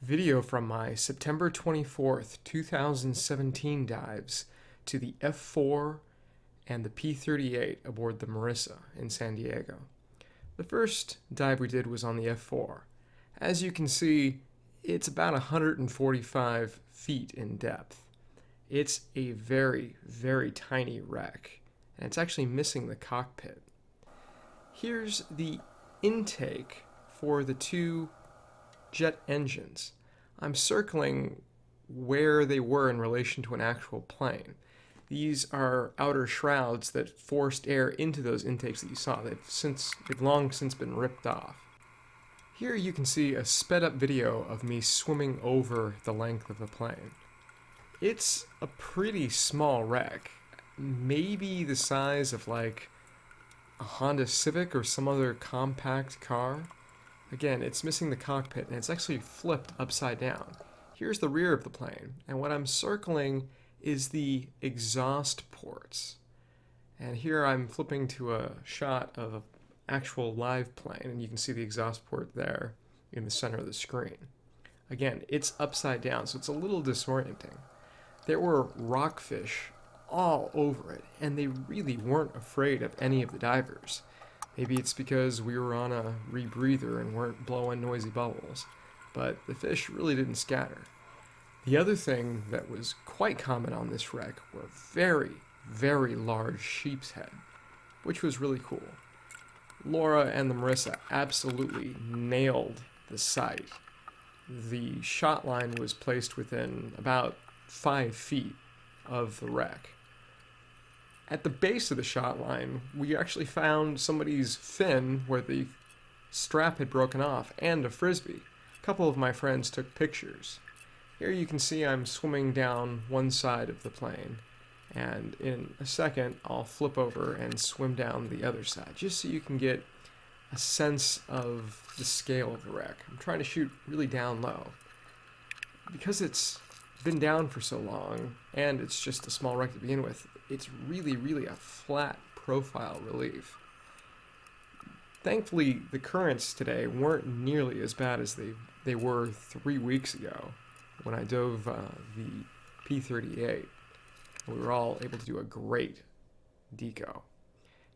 Video from my September 24th, 2017 dives to the F4 and the P38 aboard the Marissa in San Diego. The first dive we did was on the F4. As you can see, it's about 145 feet in depth. It's a very, very tiny wreck, and it's actually missing the cockpit. Here's the intake for the two jet engines. I'm circling where they were in relation to an actual plane. These are outer shrouds that forced air into those intakes that you saw. They've long since been ripped off. Here you can see a sped up video of me swimming over the length of the plane. It's a pretty small wreck, maybe the size of like a Honda Civic or some other compact car. Again, it's missing the cockpit, and it's actually flipped upside down. Here's the rear of the plane, and what I'm circling is the exhaust ports. And here I'm flipping to a shot of an actual live plane, and you can see the exhaust port there in the center of the screen. Again, it's upside down, so it's a little disorienting. There were rockfish all over it, and they really weren't afraid of any of the divers. Maybe it's because we were on a rebreather and weren't blowing noisy bubbles, but the fish really didn't scatter. The other thing that was quite common on this wreck were very, very large sheep's head, which was really cool. Laura and the Marissa absolutely nailed the site. The shot line was placed within about 5 feet of the wreck. At the base of the shot line, we actually found somebody's fin where the strap had broken off and a frisbee. A couple of my friends took pictures. Here you can see I'm swimming down one side of the plane, and in a second I'll flip over and swim down the other side, just so you can get a sense of the scale of the wreck. I'm trying to shoot really down low. Because it's been down for so long, and it's just a small wreck to begin with, it's really a flat profile relief. Thankfully, the currents today weren't nearly as bad as they were 3 weeks ago when I dove the P38. We were all able to do a great deco.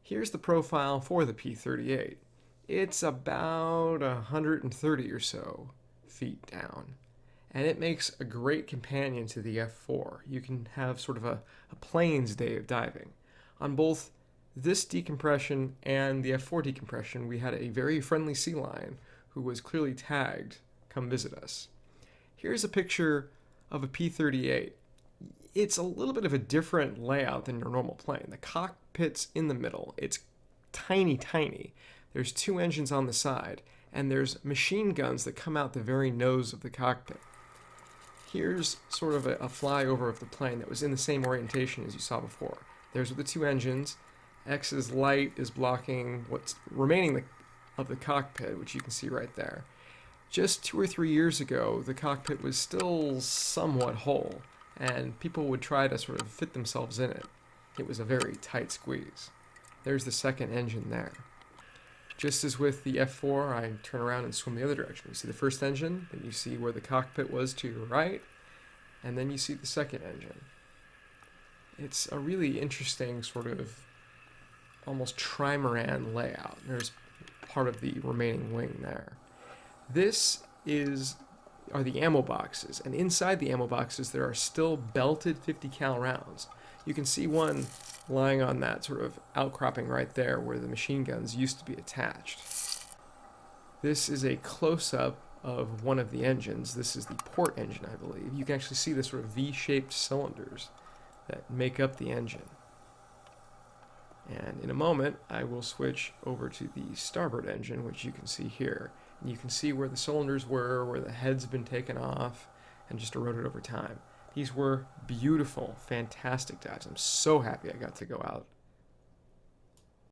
Here's the profile for the P38. It's about 130 or so feet down, and it makes a great companion to the F4. You can have sort of a plains day of diving. On both this decompression and the F4 decompression, we had a very friendly sea lion who was clearly tagged, "Come visit us." Here's a picture of a P38. It's a little bit of a different layout than your normal plane. The cockpit's in the middle. It's tiny. There's 2 engines on the side, and there's machine guns that come out the very nose of the cockpit. Here's sort of a flyover of the plane that was in the same orientation as you saw before. There's the 2 engines. X's light is blocking what's remaining of the cockpit, which you can see right there. Just 2 or 3 years ago, the cockpit was still somewhat whole, and people would try to sort of fit themselves in it. It was a very tight squeeze. There's the second engine there. Just as with the F4, I turn around and swim the other direction. You see the first engine, then you see where the cockpit was to your right, and then you see the second engine. It's a really interesting sort of almost trimaran layout. There's part of the remaining wing there. This are the ammo boxes, and inside the ammo boxes there are still belted 50 cal rounds. You can see one lying on that sort of outcropping right there where the machine guns used to be attached. This is a close-up of one of the engines. This is the port engine, I believe. You can actually see the sort of V-shaped cylinders that make up the engine. And in a moment, I will switch over to the starboard engine, which you can see here. And you can see where the cylinders were, where the heads have been taken off, and just eroded over time. These were beautiful, fantastic dives. I'm so happy I got to go out